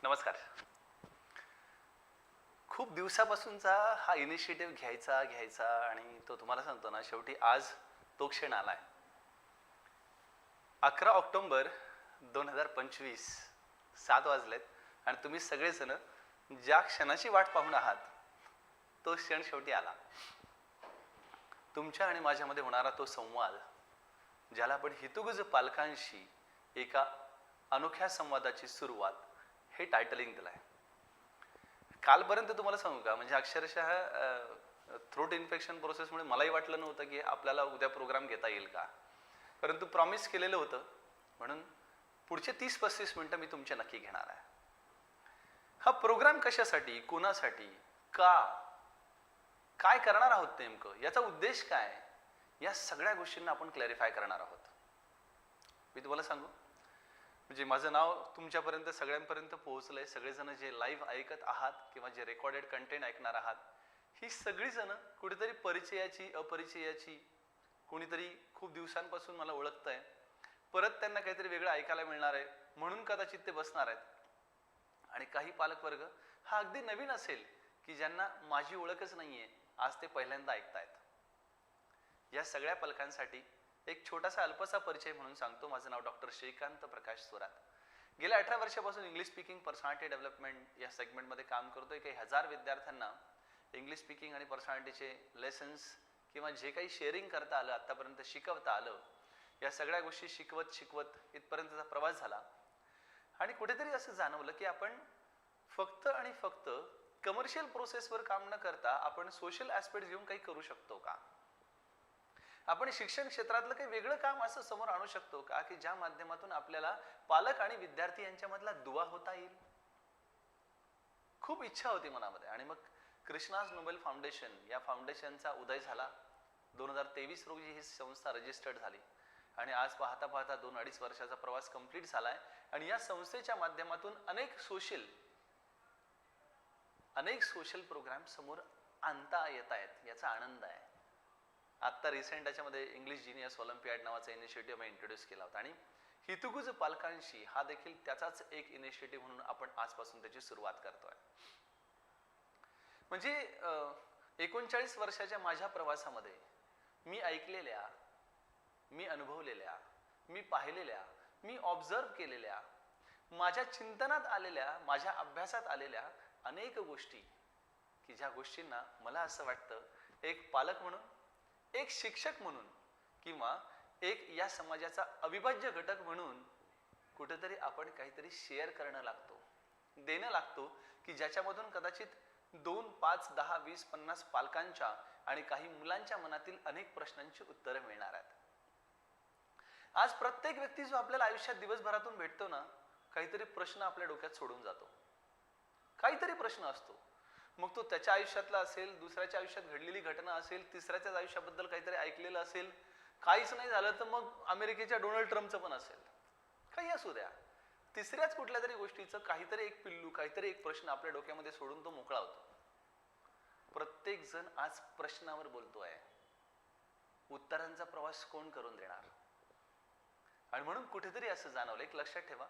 नमस्कार. खूप दिवसापासूनचा हा इनिशिएटिव्ह घ्यायचा आणि तो तुम्हाला सांगतो ना, शेवटी आज तो क्षण आलाय. 11 ऑक्टोबर 2025 7 वाजलेत आणि तुम्ही सगळेजण ज्या क्षणाची वाट पाहून आहात तो क्षण शेवटी आला. तुमच्या आणि माझ्यामध्ये होणारा तो संवाद, ज्याला आपण हितगुज पालकांशी एका अनोख्या संवादाची सुरुवात, हे टायटलिंग दिलंय. कालपर्यंत तुम्हाला सांगू का, म्हणजे अक्षरशः थ्रोट इन्फेक्शन प्रोसेसमुळे मलाही वाटलं नव्हतं की आपल्याला उद्या प्रोग्राम घेता येईल का, परंतु प्रॉमिस केलेलं होतं म्हणून पुढचे 30-35 मिनिटं मी तुमचे नक्की घेणार आहे. हा प्रोग्राम कशासाठी, कोणासाठी, काय करणार आहोत नेमकं, याचा उद्देश काय, या सगळ्या गोष्टींना आपण क्लॅरिफाय करणार आहोत. मी तुम्हाला सांगू, म्हणजे माझं नाव तुमच्यापर्यंत सगळ्यांपर्यंत पोहोचलंय. सगळेजण जे लाईव्ह ऐकत आहात किंवा जे रेकॉर्डेड कंटेंट ऐकणार आहात, ही सगळीजण कुठेतरी परिचयाची, अपरिचयाची, कोणीतरी खूप दिवसांपासून मला ओळखतंय, परत त्यांना काहीतरी वेगळं ऐकायला मिळणार आहे म्हणून कदाचित ते बसणार आहेत. आणि काही पालकवर्ग हा अगदी नवीन असेल की ज्यांना माझी ओळखच नाहीये, आज ते पहिल्यांदा ऐकतायत. या सगळ्या पालकांसाठी एक छोटासा अल्पसा परिचय म्हणून सांगतो. माझं नाव डॉक्टर श्रीकांत प्रकाश स्वरात. गेल्या 18 वर्षापासून इंग्लिश स्पीकिंग पर्सनॅलिटी डेव्हलपमेंट या सेगमेंटमध्ये काम करतोय. काही हजार विद्यार्थ्यांना इंग्लिश स्पीकिंग आणि पर्सनॅलिटीचे लेसन्स किंवा जे काही शेअरिंग करता आलं, आतापर्यंत शिकवता आलं, या सगळ्या गोष्टी शिकवत इथपर्यंतचा प्रवास झाला. आणि कुठेतरी असं जाणवलं की आपण फक्त आणि फक्त कमर्शियल प्रोसेसवर काम न करता आपण सोशल ॲस्पेक्ट घेऊन काही करू शकतो का, आपण शिक्षण क्षेत्रातलं काही वेगळं काम असं समोर आणू शकतो का की ज्या माध्यमातून आपल्याला पालक आणि विद्यार्थी यांच्यामधला दुवा होता येईल. खूप इच्छा होती मनामध्ये. आणि मग कृष्णाज नोबेल फाउंडेशन या फाउंडेशनचा उदय झाला. 2023 रोजी ही संस्था रजिस्टर्ड झाली आणि आज पाहता 2-2.5 वर्षाचा प्रवास कंप्लीट झालाय. आणि या संस्थेच्या माध्यमातून अनेक सोशल प्रोग्राम समोर आणता येत आहेत, याचा आनंद आहे. आत्ता रिसेंट याच्यामध्ये इंग्लिश जीनियस ऑलिम्पियाड नावाचा इनिशिएटिव्ह मी इंट्रोड्यूस केला होता आणि हितगुज पालकांशी हा देखील त्याचाच एक इनिशिएटिव्ह म्हणून आपण आजपासून त्याची सुरुवात करतोय. म्हणजे 39 वर्षाच्या माझ्या प्रवासामध्ये मी ऐकलेल्या, मी अनुभवलेल्या, मी पाहिलेल्या, मी ऑब्झर्व केलेल्या, माझ्या चिंतनात आलेल्या, माझ्या अभ्यासात आलेल्या अनेक गोष्टी, की ज्या गोष्टींना मला असं वाटतं एक पालक म्हणून, एक शिक्षक म्हणून किंवा एक या समाजाचा अविभाज्य घटक म्हणून कुठेतरी आपण काहीतरी शेअर करणं लागतो, देणं लागतो, की ज्याच्यामधून कदाचित 2, 5, 10, 20, 50 पालकांच्या आणि काही मुलांच्या मनातील अनेक प्रश्नांची उत्तरं मिळणार आहेत. आज प्रत्येक व्यक्ती जो आपल्याला आयुष्यात दिवसभरातून भेटतो ना, काहीतरी प्रश्न आपल्या डोक्यात सोडून जातो. काहीतरी प्रश्न असतो. मग तो त्याच्या आयुष्यातला असेल, दुसऱ्याच्या आयुष्यात घडलेली घटना असेल, तिसऱ्याच्याच आयुष्याबद्दल काहीतरी ऐकलेलं असेल, काहीच नाही झालं तर मग अमेरिकेच्या डोनाल्ड ट्रम्पचं पण असेल, काही असू द्या. तिसऱ्याच कुठल्या तरी गोष्टीचं काहीतरी एक पिल्लू, काहीतरी एक प्रश्न आपल्या डोक्यामध्ये सोडून तो मोकळा होतो. प्रत्येक जण आज प्रश्नावर बोलतोय, उत्तरांचा प्रवास कोण करून देणार. आणि म्हणून कुठेतरी असं जाणवलं, एक लक्षात ठेवा,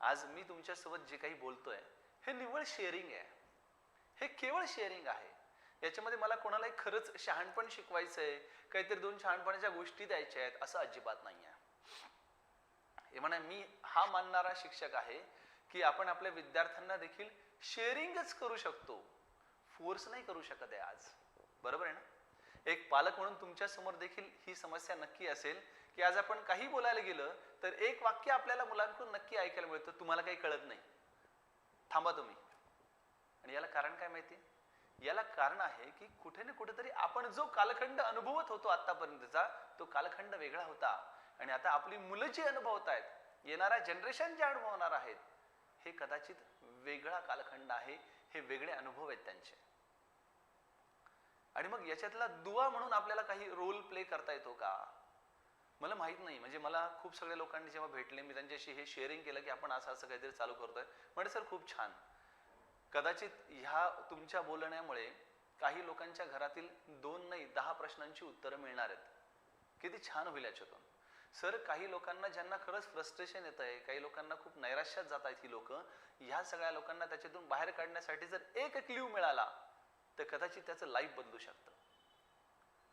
आज मी तुमच्यासोबत जे काही बोलतोय हे निव्वळ शेअरिंग आहे, हे केवळ शेअरिंग आहे. याच्यामध्ये मला कोणालाही खरंच शहाणपण शिकवायचंय, काहीतरी 2 शहाणपणाच्या गोष्टी द्यायच्या आहेत, असं अजिबात नाही आहे. हे म्हणा, मी हा मानणारा शिक्षक आहे की आपण आपल्या विद्यार्थ्यांना देखील शेअरिंगच करू शकतो, फोर्स नाही करू शकत आहे आज. बरोबर आहे ना. एक पालक म्हणून तुमच्या समोर देखील ही समस्या नक्की असेल की आज आपण काही बोलायला गेलं तर एक वाक्य आपल्याला मुलांकडून नक्की ऐकायला मिळतं, तुम्हाला काही कळत नाही, थांबा तुम्ही. आणि याला कारण काय माहिती? याला कारण आहे की कुठे ना कुठेतरी आपण जो कालखंड अनुभवत होतो आतापर्यंतचा, तो कालखंड वेगळा होता. आणि आता आपली मुलं जी अनुभवत आहेत, येणाऱ्या जनरेशन जे अनुभवणार आहेत, हे कदाचित वेगळा कालखंड आहे, हे वेगळे अनुभव आहेत त्यांचे. आणि मग याच्यातला दुवा म्हणून आपल्याला काही रोल प्ले करता येतो का, मला माहित नाही. म्हणजे मला खूप सगळ्या लोकांनी जेव्हा भेटले, मी त्यांच्याशी हे शेअरिंग केलं की आपण असं काहीतरी चालू करतोय, म्हणजे सर खूप छान. कदाचित ह्या तुमच्या बोलण्यामुळे काही लोकांच्या घरातील 2 नाही 10 प्रश्नांची उत्तरं मिळणार आहेत. किती छान होईल याच्यातून. सर काही लोकांना ज्यांना खरंच फ्रस्ट्रेशन येत आहे, काही लोकांना खूप नैराश्यात जात आहेत ही लोक, ह्या सगळ्या लोकांना त्याच्यातून बाहेर काढण्यासाठी जर एक क्ल्यू मिळाला तर कदाचित त्याचं लाईफ बदलू शकतं.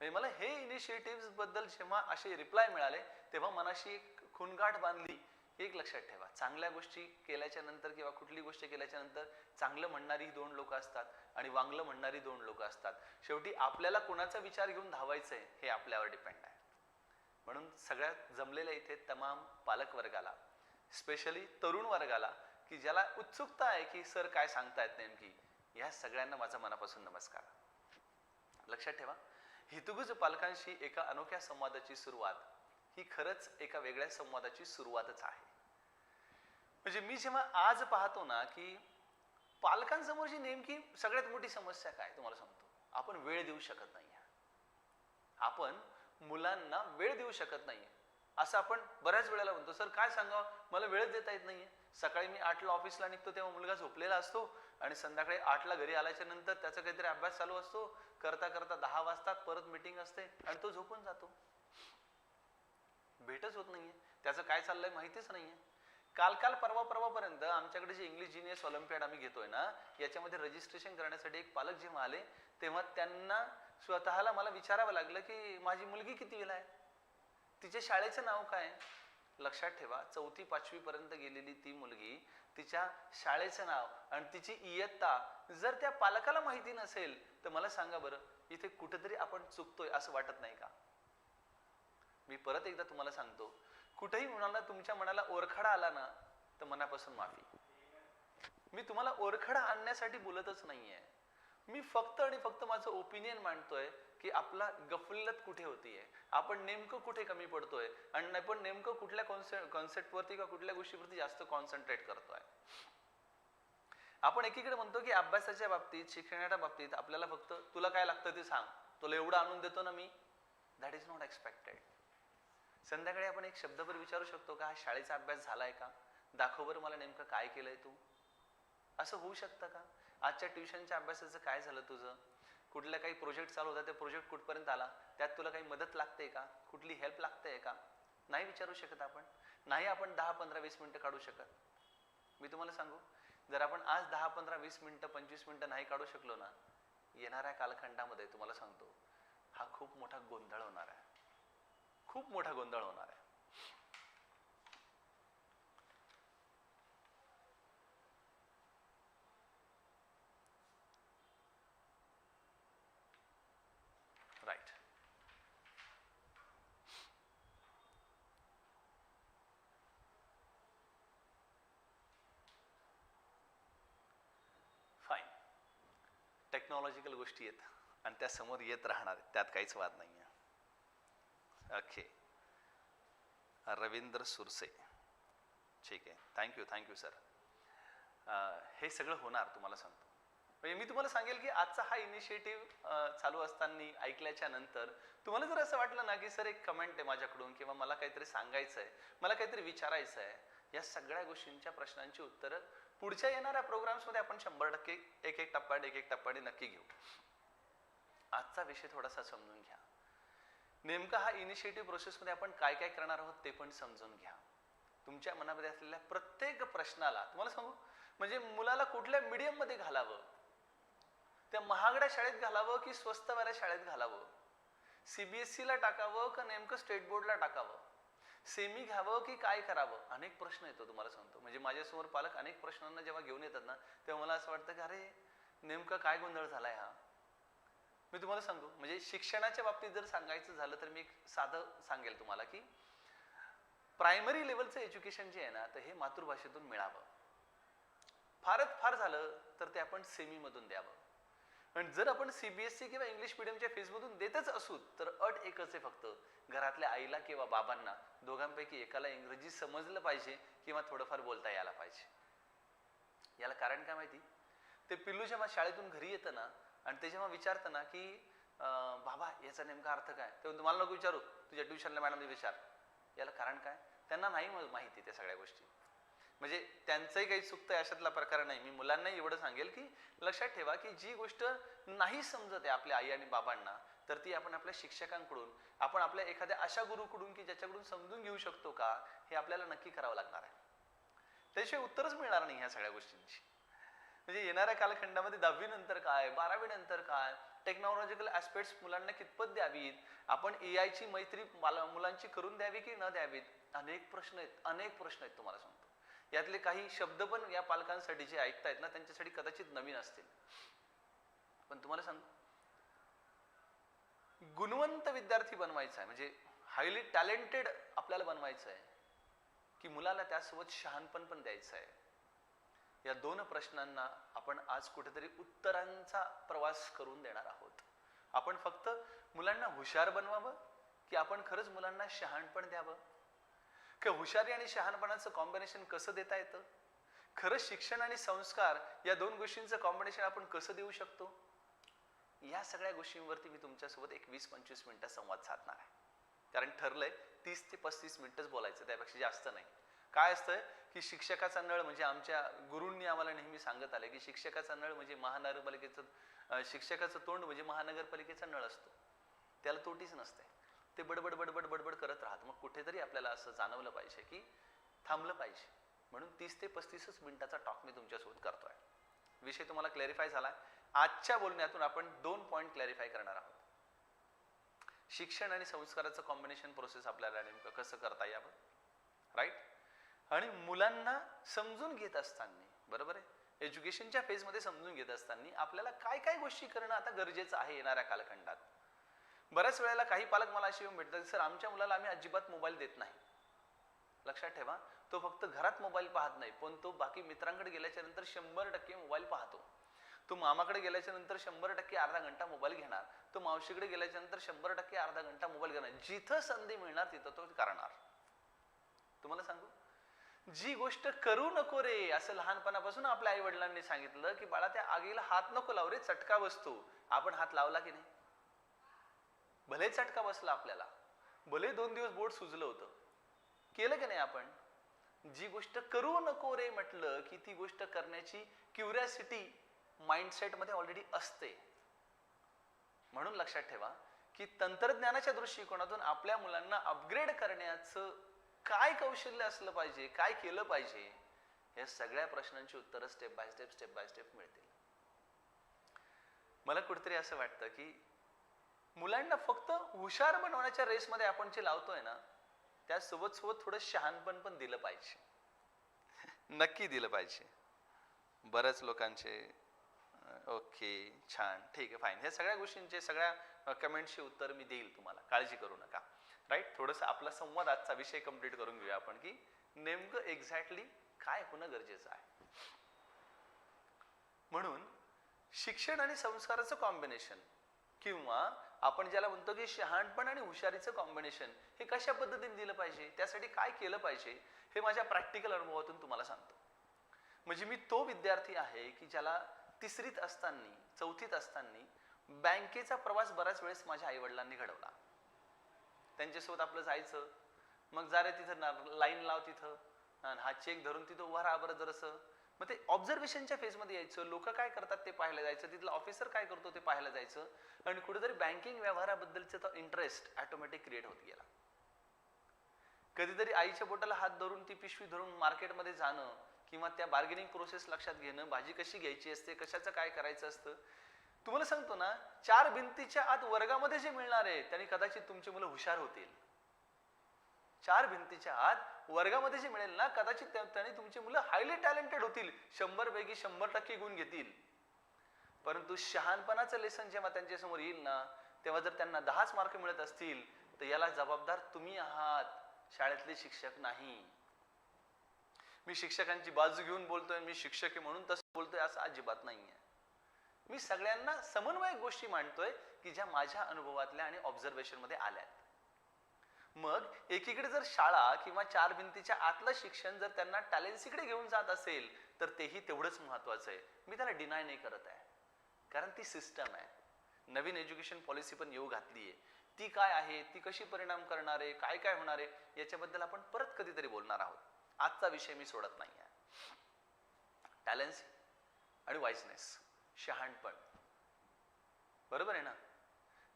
म्हणजे मला हे इनिशिएटिव्ह बद्दल जेव्हा असे रिप्लाय मिळाले तेव्हा मनाशी एक खुणगाठ बांधली. एक लक्षात ठेवा, चांगल्या गोष्टी केल्याच्या नंतर किंवा कुठली गोष्ट केल्याच्या नंतर चांगलं म्हणणारी 2 लोक असतात आणि वांगलं म्हणणारी 2 लोक असतात. शेवटी आपल्याला कोणाचा विचार घेऊन धावायचंय हे आपल्यावर डिपेंड आहे. म्हणून सगळ्यात जमलेल्या इथे तमाम पालक वर्गाला, स्पेशली तरुण वर्गाला की ज्याला उत्सुकता आहे की सर काय सांगतायत नेमकी, या सगळ्यांना माझा मनापासून नमस्कार. लक्षात ठेवा, हितगुज पालकांशी एका अनोख्या संवादाची सुरुवात ही खरंच एका वेगळ्या संवादाची सुरुवातच आहे. म्हणजे मी जेव्हा आज पाहतो ना की पालकांसमोरची नेमकी सगळ्यात मोठी समस्या काय तुम्हाला सांगतो, आपण वेळ देऊ शकत नाहीये. आपण मुलांना वेळ देऊ शकत नाहीये. असं आपण बऱ्याच वेळेला म्हणतो, सर काय सांगावं, मला वेळच देता येत नाहीये. सकाळी मी 8ला ऑफिसला निघतो तेव्हा मुलगा झोपलेला असतो आणि संध्याकाळी 8ला घरी आल्याच्या नंतर त्याचा काहीतरी अभ्यास चालू असतो, करता करता 10 वाजतात, परत मीटिंग असते आणि तो झोपून जातो. भेटच होत नाहीये, त्याचं काय चाललंय माहितीच नाहीये. काल परवापर्यंत आमच्याकडे जे इंग्लिश जीनियस ऑलिम्पियाड आम्ही घेतोय ना, याच्यामध्ये रजिस्ट्रेशन करण्यासाठी एक पालक जेव्हा आले तेव्हा त्यांना स्वतःला मला विचारावं लागलं की माझी मुलगी कितवीला आहे, तिच्या शाळेचं नाव काय. लक्षात ठेवा, 4थी-5वी पर्यंत गेलेली ती मुलगी, तिच्या शाळेचं नाव आणि तिची इयत्ता जर त्या पालकाला माहिती नसेल तर मला सांगा बरं, इथे कुठेतरी आपण चुकतोय असं वाटत नाही का. मी परत एकदा तुम्हाला सांगतो, कुठेही मुलांना तुमच्या मनाला ओरखडा आला ना तर मनापासून माफी. मी तुम्हाला ओरखडा आणण्यासाठी बोलतच नाहीये, मी फक्त आणि फक्त माझं ओपिनियन मांडतोय की आपला गफलत कुठे होतीये, आपण नेमकं कुठे कमी पडतोय आणि आपण नेमकं कुठल्या कॉन्सेप्टवरती किंवा कुठल्या गोष्टीवरती जास्त कॉन्सन्ट्रेट करतोय. आपण एकीकडे म्हणतो की अभ्यासाच्या बाबतीत, शिक्षणाच्या बाबतीत आपल्याला फक्त तुला काय लागतं ते सांग, तुला एवढं आणून देतो ना मी. That is not expected. संध्याकाळी आपण एक शब्दभर विचारू शकतो का, हा शाळेचा अभ्यास झालाय का, दाखव बरं मला नेमकं काय केलंय तू. असं होऊ शकतं का. आजच्या ट्युशनच्या अभ्यासाचं काय झालं तुझं, कुठल्या काही प्रोजेक्ट चालू होता ते प्रोजेक्ट कुठपर्यंत आला, त्यात तुला काही मदत लागते का, कुठली हेल्प लागते का. नाही विचारू शकत आपण. नाही आपण 10, 15, 20 मिनिटं काढू शकत. मी तुम्हाला सांगू, जर आपण आज 10, 15, 20 मिनिटं 25 मिनिटं नाही काढू शकलो ना, येणाऱ्या कालखंडामध्ये तुम्हाला सांगतो हा खूप मोठा गोंधळ होणार आहे, खूप मोठा गोंधळ होणार आहे. राईट. फाईन. टेक्नॉलॉजिकल गोष्टी आहेत आणि त्या समोर येत राहणार आहेत, त्यात काहीच वाद नाही आहे. ओके, रवींद्र सुरसे, ठीक आहे, थँक्यू सर. हे सगळं होणार तुम्हाला सांगतो. म्हणजे मी तुम्हाला सांगेल की आजचा हा इनिशिएटिव्ह चालू असताना ऐकल्याच्या नंतर तुम्हाला जर असं वाटलं ना की सर एक कमेंट आहे माझ्याकडून किंवा मला काहीतरी सांगायचं आहे, मला काहीतरी विचारायचं आहे, या सगळ्या गोष्टींच्या प्रश्नांची उत्तरं पुढच्या येणाऱ्या प्रोग्राम्समध्ये आपण 100% एक टप्प्याने नक्की घेऊ. आजचा विषय थोडासा समजून घ्या. नेमका हा इनिशिएटिव्ह प्रोसेसमध्ये आपण काय काय करणार आहोत ते पण समजून घ्या. तुमच्या मनामध्ये असलेल्या प्रत्येक प्रश्नाला तुम्हाला सांगू, म्हणजे मुलाला कुठल्या मीडियम मध्ये घालावं, त्या महागड्या शाळेत घालावं की स्वस्तवाल्या शाळेत घालावं, CBSE ला टाकावं का नेमकं स्टेट बोर्डला टाकावं, सेमी घ्यावं की काय करावं, अनेक प्रश्न येतो तुम्हाला सांगतो. म्हणजे माझ्यासमोर पालक अनेक प्रश्नांना जेव्हा घेऊन येतात ना तेव्हा मला असं वाटतं की अरे नेमका काय गोंधळ झालाय हा. मी तुम्हाला सांगू, म्हणजे शिक्षणाच्या बाबतीत जर सांगायचं झालं तर मी एक साधं सांगेल तुम्हाला की प्रायमरी लेवलचं एज्युकेशन जे आहे ना तर हे मातृभाषेतून मिळावं. फारच फार झालं तर ते आपण सेमी मधून द्यावं. पण जर आपण CBSE किंवा इंग्लिश मिडियमच्या फेजमधून देतच असू तर अट एकच आहे फक्त, घरातल्या आईला किंवा बाबांना दोघांपैकी एकाला इंग्रजी समजलं पाहिजे किंवा थोडंफार बोलता यायला पाहिजे. याला कारण काय माहिती, ते पिल्लू जेव्हा शाळेतून घरी येतं ना आणि ते जेव्हा विचारतं ना की बाबा याचा नेमका अर्थ काय, तेव्हा तुम्हाला नको विचारू, तुझ्या ट्युशनला मॅडमने विचार. याला कारण काय, त्यांना नाही माहिती त्या सगळ्या गोष्टी. म्हणजे त्यांचंही काही चुकतं अशातला प्रकार नाही. मी मुलांनाही एवढं सांगेल की लक्षात ठेवा की जी गोष्ट नाही समजत आहे आपल्या आई आणि बाबांना तर ती आपण आपल्या शिक्षकांकडून, आपण आपल्या एखाद्या अशा गुरुकडून की ज्याच्याकडून समजून घेऊ शकतो का, हे आपल्याला नक्की करावं लागणार आहे. त्याशिवाय उत्तरच मिळणार नाही ह्या सगळ्या गोष्टींची. म्हणजे येणाऱ्या कालखंडामध्ये 10वी नंतर काय, 12वी नंतर काय, टेक्नॉलॉजिकल ऍस्पेक्ट्स मुलांना कितपत द्यावीत, आपण AI ची मैत्री मुलांची करून द्यावी की न द्यावीत, अनेक प्रश्न आहेत तुम्हाला सांगतो. यातले काही शब्द पण या पालकांसाठी जे ऐकतायत ना, त्यांच्यासाठी कदाचित नवीन असतील. पण तुम्हाला सांगतो, गुणवंत विद्यार्थी बनवायचा आहे, म्हणजे हायली टॅलेंटेड आपल्याला बनवायचं आहे, की मुलाला त्यासोबत शहाणपण पण द्यायचं आहे. या दोन प्रश्नांना आपण आज कुठेतरी उत्तरांचा प्रवास करून देणार आहोत. आपण फक्त मुलांना हुशार बनवावं की आपण खरंच मुलांना शहाणपण द्यावं, की हुशारी आणि शहाणपणाचं कॉम्बिनेशन कसं देता येतं, खरंच शिक्षण आणि संस्कार या दोन गोष्टींचं कॉम्बिनेशन आपण कसं देऊ शकतो, या सगळ्या गोष्टींवरती मी तुमच्यासोबत एक 20-25 मिनिटं संवाद साधणार आहे. कारण ठरलंय 30 ते 35 मिनिटच बोलायचं, त्यापेक्षा जास्त नाही. काय असतं की शिक्षकाचा नळ म्हणजे आमच्या गुरूंनी आम्हाला नेहमी सांगत आले की शिक्षकाचा नळ म्हणजे महानगरपालिकेचं, शिक्षकाचं तोंड म्हणजे महानगरपालिकेचा नळ असतो, त्याला तोटीच नसते. ते बडबड बडबड बडबड करत राहत. मग कुठेतरी आपल्याला असं जाणवलं पाहिजे की थांबलं पाहिजे. म्हणून 30 ते 35 मिनिटाचा टॉक मी तुमच्यासोबत करतोय. विषय तुम्हाला क्लॅरिफाय झाला. आजच्या बोलण्यातून आपण 2 पॉइंट क्लॅरिफाय करणार आहोत. शिक्षण आणि संस्काराचं कॉम्बिनेशन प्रोसेस आपल्याला नेमकं कसं करता यावं, राईट, आणि मुलांना समजून घेत असताना, बरोबर आहे, एज्युकेशनच्या फेजमध्ये समजून घेत असताना आपल्याला काय काय गोष्टी करणं आता गरजेचं आहे येणाऱ्या कालखंडात. बऱ्याच वेळेला काही पालक मला असे येऊन भेटतात, सर आमच्या मुलाला आम्ही अजिबात मोबाईल देत नाही. लक्षात ठेवा, तो फक्त घरात मोबाईल पाहत नाही, पण तो बाकी मित्रांकडे गेल्याच्या नंतर 100% मोबाईल पाहतो. तो मामाकडे गेल्याच्या नंतर 100% अर्धा घंटा मोबाईल घेणार, तो मावशीकडे गेल्याच्या नंतर 100% अर्धा घंटा मोबाईल घेणार. जिथं संधी मिळणार तिथं तो करणार. तुम्हाला सांगू, जी गोष्ट करू नको रे असं लहानपणापासून आपल्या आई वडिलांनी सांगितलं की बाळा त्या आगीला हात नको लावू रे, चटका बसतो. आपण हात लावला की नाही? भले चटका बसला आपल्याला, भले 2 दिवस बोट सुजलं होतं, केलं की नाही आपण? जी गोष्ट करू नको रे म्हटलं की ती गोष्ट करण्याची क्युरिओसिटी माइंडसेट मध्ये ऑलरेडी असते. म्हणून लक्षात ठेवा की तंत्रज्ञानाच्या दृष्टिकोनातून आपल्या मुलांना अपग्रेड करण्याचं काय कौशल्य असलं पाहिजे, काय केलं पाहिजे, या सगळ्या प्रश्नांची उत्तरं स्टेप बाय स्टेप मिळतील. मला कुठेतरी असं वाटतं की मुलांना फक्त हुशार बनवण्याच्या रेसमध्ये आपण जे लावतोय ना, त्यासोबत थोडं शहाणपण पण दिलं पाहिजे. नक्की दिलं पाहिजे. बऱ्याच लोकांचे ओके, छान, ठीक आहे, फाईन, ह्या सगळ्या गोष्टींचे, सगळ्या कमेंटचे उत्तर मी देईल तुम्हाला, काळजी करू नका, राईट. थोडंसं आपला संवाद, आजचा विषय कंप्लीट करून घेऊया आपण की नेमकं एक्झॅक्टली काय होणं गरजेचं आहे. म्हणून शिक्षण आणि संस्काराचं कॉम्बिनेशन, किंवा आपण ज्याला म्हणतो की शहाणपण आणि हुशारीचं कॉम्बिनेशन, हे कशा पद्धतीने दिलं पाहिजे, त्यासाठी काय केलं पाहिजे, हे माझ्या प्रॅक्टिकल अनुभवातून तुम्हाला सांगतो. म्हणजे मी तो विद्यार्थी आहे की ज्याला 3रीत असताना, 4थीत असताना बँकेचा प्रवास बऱ्याच वेळेस माझ्या आई वडिलांनी घडवला. त्यांच्यासोबत आपलं जायचं, मग जा रे तिथं लाईन लाव, तिथं हा चेक धरून तिथं उभा राहा बरं जरासं. मग ते ऑब्झर्वेशनच्या फेजमध्ये यायचं, लोक काय करतात ते पाहायला जायचं, तिथला ऑफिसर काय करतो ते पाहायला जायचं, आणि कुठेतरी बँकिंग व्यवहाराबद्दलचा तो इंटरेस्ट ऑटोमॅटिक क्रिएट होत गेला. कधीतरी आईच्या बोटाला हात धरून ती पिशवी धरून मार्केटमध्ये जाणं, किंवा त्या बार्गेनिंग प्रोसेस लक्षात घेणं, भाजी कशी घ्यायची असते, कशाचं काय करायचं असतं. तुम्हाला सांगतो ना, 4 भिंतीच्या आत वर्गामध्ये जे मिळणार आहे त्यांनी कदाचित तुमची मुलं हुशार होतील. 4 भिंतीच्या आत वर्गामध्ये जे मिळेल ना, कदाचित त्यांनी तुमची मुलं हायली टॅलेंटेड होतील, 100 पैकी 100% गुण घेतील. परंतु शहाणपणाचं लेसन जेव्हा त्यांच्या समोर येईल ना, तेव्हा जर त्यांना 10च मार्क मिळत असतील तर याला जबाबदार तुम्ही आहात, शाळेतले शिक्षक नाही. मी शिक्षकांची बाजू घेऊन बोलतोय, मी शिक्षक आहे म्हणून तसं बोलतोय, असं अजिबात नाहीये. मी सगळ्यांना समन्वयक गोष्टी मांडतोय की ज्या माझ्या अनुभवातल्या आणि ऑब्झर्वेशन मध्ये आल्यात. मग एकीकडे जर शाळा किंवा 4 भिंतीच्या आतलं शिक्षण जर त्यांना टॅलेन्सीकडे घेऊन जात असेल तर तेही तेवढंच महत्वाचं आहे. मी त्याला डिनाय नाही करत आहे, कारण ती सिस्टम आहे. नवीन एज्युकेशन पॉलिसी पण येऊ घातली आहे, ती काय आहे, ती कशी परिणाम करणार आहे, काय काय होणार आहे, याच्याबद्दल आपण परत कधीतरी बोलणार आहोत. आजचा विषय मी सोडत नाही आहे. टॅलेन्सी आणि वाईसनेस, शहाणपण, बरोबर आहे ना.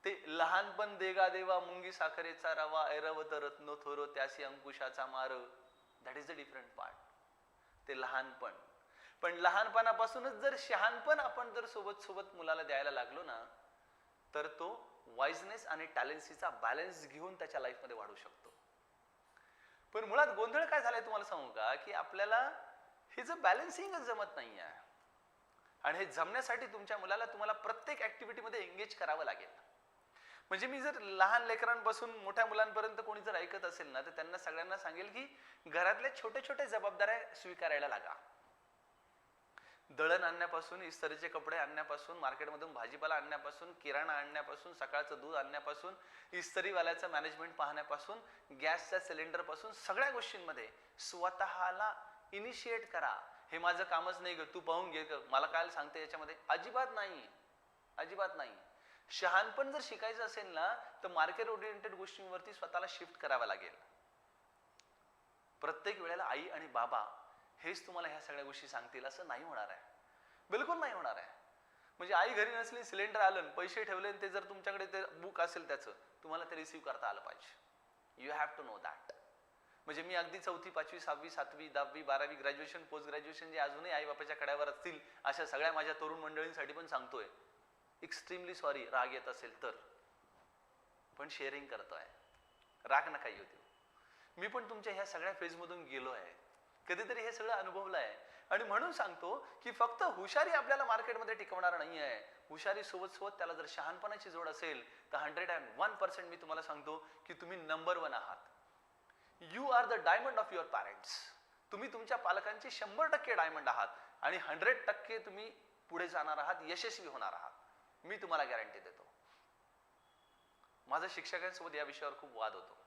ते लहानपण देगा देवा मुंगी साखरेचा रवा ऐरवत रत्नो थोरो त्यासी अंकुशाचा मार. That is the different part. ते लहानपण. पण लहानपणापासूनच जर शहाणपण आपण जर सोबत सोबत मुलाला द्यायला लागलो ना, तर तो वाईजनेस आणि टॅलेन्सीचा बॅलन्स घेऊन त्याच्या लाईफमध्ये वाढू शकतो. पण मुळात गोंधळ काय झालाय तुम्हाला सांगू का, की आपल्याला हे जे बॅलन्सिंगच जमत नाही आहे. आणि हे जमण्यासाठी तुमच्या मुलाला तुम्हाला प्रत्येक ऍक्टिव्हिटीमध्ये एंगेज करावं लागेल. म्हणजे मी जर लहान लेकरांपासून मोठ्या मुलांपर्यंत कोणी जर ऐकत असेल ना, तर त्यांना सगळ्यांना सांगेल की घरातल्या छोट्या छोट्या जबाबदाऱ्या स्वीकारायला लागा. दळण आणण्यापासून, इस्त्रीचे कपडे आणण्यापासून, मार्केटमधून भाजीपाला आणण्यापासून, किराणा आणण्यापासून, सकाळचं दूध आणण्यापासून, इस्त्रीवाल्याचं मॅनेजमेंट पाहण्यापासून, गॅसच्या सिलेंडर पासून, सगळ्या गोष्टींमध्ये स्वतःला इनिशिएट करा. हे माझं कामच नाही ग, तू पाहून घे, मला काय सांगते याच्यामध्ये. अजिबात नाही, अजिबात नाही. शहाणपण जर शिकायचं असेल ना, तर मार्केट ओरिएंटेड गोष्टींवरती स्वतःला शिफ्ट करावं लागेल. प्रत्येक वेळेला आई आणि बाबा हेच तुम्हाला ह्या सगळ्या गोष्टी सांगतील असं नाही होणार आहे. बिलकुल नाही होणार आहे. म्हणजे आई घरी नसली, सिलेंडर आलं, पैसे ठेवले, ते जर तुमच्याकडे ते बुक असेल त्याचं, तुम्हाला ते रिसीव्ह करता आलं पाहिजे. You have to know that. म्हणजे मी अगदी 4थी, 5वी, 6वी, 7वी, 10वी, 12वी, ग्रॅज्युएशन, पोस्ट ग्रॅज्युएशन जे अजूनही आई बापाच्या कड्यावर असतील अशा सगळ्या माझ्या तरुण मंडळींसाठी पण सांगतोय, एक्स्ट्रीमली सॉरी राग येत असेल तर, पण शेअरिंग करतोय, राग नका येऊ देऊ. मी पण तुमच्या ह्या सगळ्या फेजमधून गेलो आहे, कधीतरी हे सगळं अनुभवलं आहे. आणि म्हणून सांगतो की फक्त हुशारी आपल्याला मार्केटमध्ये टिकवणार नाही आहे. हुशारी सोबत सोबत त्याला जर शहाणपणाची जोड असेल तर 101% मी तुम्हाला सांगतो की तुम्ही नंबर 1 आहात. You are the diamond of your parents. तुम्ही तुमच्या पालकांचे 100% डायमंड आहात आणि 100% तुम्ही पुढे जाणार आहात, यशस्वी होणार आहात. मी तुम्हाला गॅरंटी देतो. माझा शिक्षकांसोबत या विषयावर खूप वाद होतो.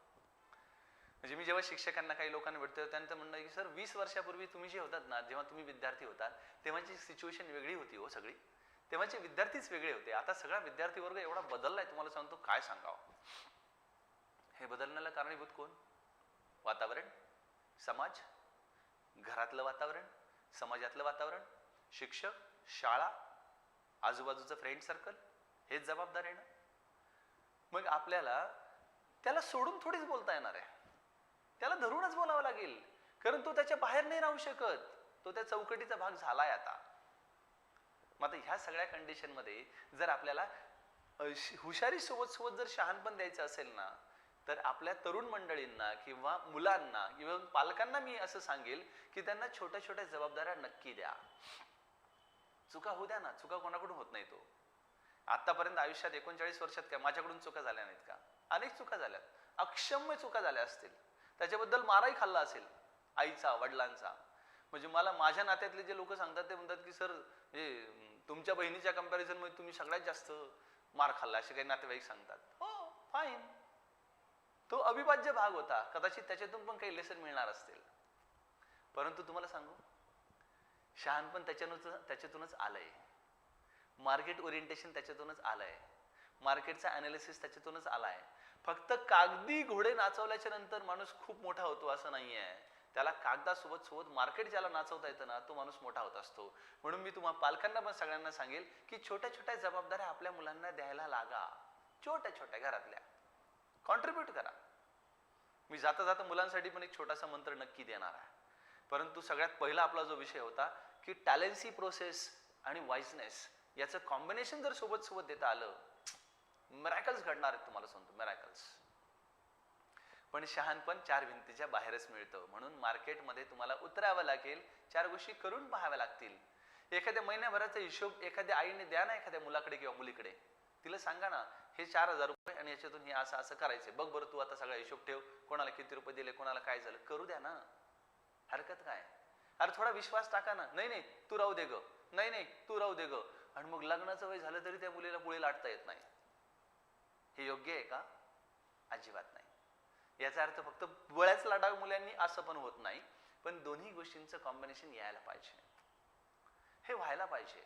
म्हणजे मी जेव्हा शिक्षकांना, काही लोकांना भेटतो, त्यांचं म्हणणं आहे की सर 20 वर्षापूर्वी तुम्ही जे होतात ना, जेव्हा तुम्ही विद्यार्थी होतात तेव्हाची सिच्युएशन वेगळी होती हो सगळी. तेव्हाचे विद्यार्थीच वेगळे होते. आता सगळा विद्यार्थी वर्ग एवढा बदललाय, तुम्हाला सांगतो काय सांगावं. हे बदलण्याला कारणीभूत कोण? वातावरण, समाज, घरातलं वातावरण, समाजातलं वातावरण, शिक्षक, शाळा, आजूबाजूचं फ्रेंड सर्कल, हेच जबाबदार आहे ना. मग आपल्याला त्याला सोडून थोडीच बोलता येणार आहे, त्याला धरूनच बोलावं लागेल, कारण तो त्याच्या बाहेर नाही राहू शकत. तो त्या चौकटीचा भाग झालाय आता. मग आता ह्या सगळ्या कंडिशन मध्ये जर आपल्याला हुशारी सोबत सोबत जर शहाणपण द्यायचं असेल ना, तर आपल्या तरुण मंडळींना किंवा मुलांना किंवा पालकांना मी असं सांगेल की त्यांना छोट्या छोट्या जबाबदाऱ्या नक्की द्या. चुका होऊ द्या ना, चुका कोणाकडून होत नाही. तो आतापर्यंत आयुष्यात 39 वर्षात काय माझ्याकडून चुका झाल्या नाहीत का? अनेक चुका झाल्यात, अक्षम्य चुका झाल्या असतील, त्याच्याबद्दल माराही खाल्ला असेल आईचा, वडिलांचा. म्हणजे मला माझ्या नात्यातले जे लोक सांगतात ते म्हणतात की सर तुमच्या बहिणीच्या कंपॅरिझन मध्ये तुम्ही सगळ्यात जास्त मार खाल्ला, असे काही नातेवाईक सांगतात. हो फाईन, तो अविभाज्य भाग होता, कदाचित त्याच्यातून पण काही लेसन मिळणार असतील. परंतु तुम्हाला सांगू, शहाणपण त्याच्यातूनच आलंय, मार्केट ओरिएंटेशन त्याच्यातूनच आलंय, मार्केटचा अनालिसिस त्याच्यातूनच आलाय. फक्त कागदी घोडे नाचवल्याच्या नंतर माणूस खूप मोठा होतो असं नाहीये. त्याला कागदासोबत सोबत मार्केट ज्याला नाचवता येतं ना, तो माणूस मोठा होत असतो. म्हणून मी तुम्हाला पालकांना पण सगळ्यांना सांगेल की छोट्या छोट्या जबाबदाऱ्या आपल्या मुलांना द्यायला लागा. छोट्या छोट्या घरातल्या कॉन्ट्रीब्यूट करा. मी जाता जाता मुलांसाठी पण एक छोटासा मंत्र नक्की देणार आहे. परंतु सगळ्यात पहिला आपला जो विषय होता की टॅलेन्सी प्रोसेस आणि वाईजनेस याचं कॉम्बिनेशन जर सोबत सोबत देता आलं, मिरॅकल्स घडणार आहेत. तुम्हाला सांगतो मिरॅकल्स. पण शहाणपण 4 भिंतीच्या बाहेरच मिळतं. म्हणून मार्केटमध्ये तुम्हाला उतरावं लागेल, 4 गोष्टी करून पाहाव्या लागतील. एखाद्या महिन्याभराचा हिशोब एखाद्या आईने द्या ना एखाद्या मुलाकडे किंवा मुलीकडे. तिला सांगा ना, हे 4000 रुपये आणि याच्यातून हे असं असं करायचंय, बघ बरं तू आता सगळा हिशोब ठेव, कोणाला किती रुपये दिले, कोणाला काय झालं, करू द्या ना, हरकत काय. अरे थोडा विश्वास टाका ना. नाही नाही तू राहू दे ग, नाही नाही तू राहू दे ग. आणि मग लग्नाचं वय झालं तरी त्या मुलीला पुढे लाटता येत नाही. हे योग्य आहे का? अजिबात नाही. याचा अर्थ फक्त बळ्याच लाटावी मुलांनी असं पण होत नाही, पण दोन्ही गोष्टींचं कॉम्बिनेशन यायला पाहिजे, हे व्हायला पाहिजे.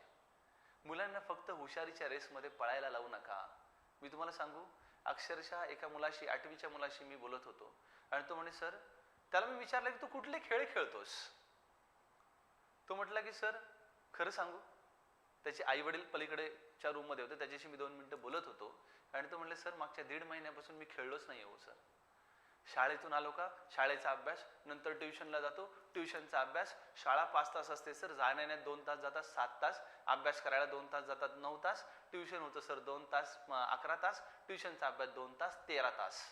मुलांना फक्त हुशारीच्या रेसमध्ये पळायला लावू नका. मी तुम्हाला सांगू, अक्षरशः एका मुलाशी, 8वीच्या मुलाशी मी बोलत होतो आणि तो म्हणे सर, त्याला मी विचारलं की तू कुठले खेळ खेळतोस? तो म्हटला की सर खरं सांगू, त्याचे आई वडील पलीकडेच्या रूम मध्ये होते, त्याच्याशी मी 2 मिनिटं बोलत होतो आणि तो म्हणले सर मागच्या 1.5 महिन्यापासून मी खेळलोच नाही हो सर. शाळेतून आलो का शाळेचा अभ्यास, नंतर ट्युशनला जातो, ट्युशनचा अभ्यास. शाळा 5 तास असते सर, जाण्यात 2 तास जातात, 7 तास. अभ्यास करायला 2 तास जातात, 9 तास. ट्युशन होतं सर 2 तास, 11 तास. ट्युशनचा अभ्यास 2 तास, 13 तास.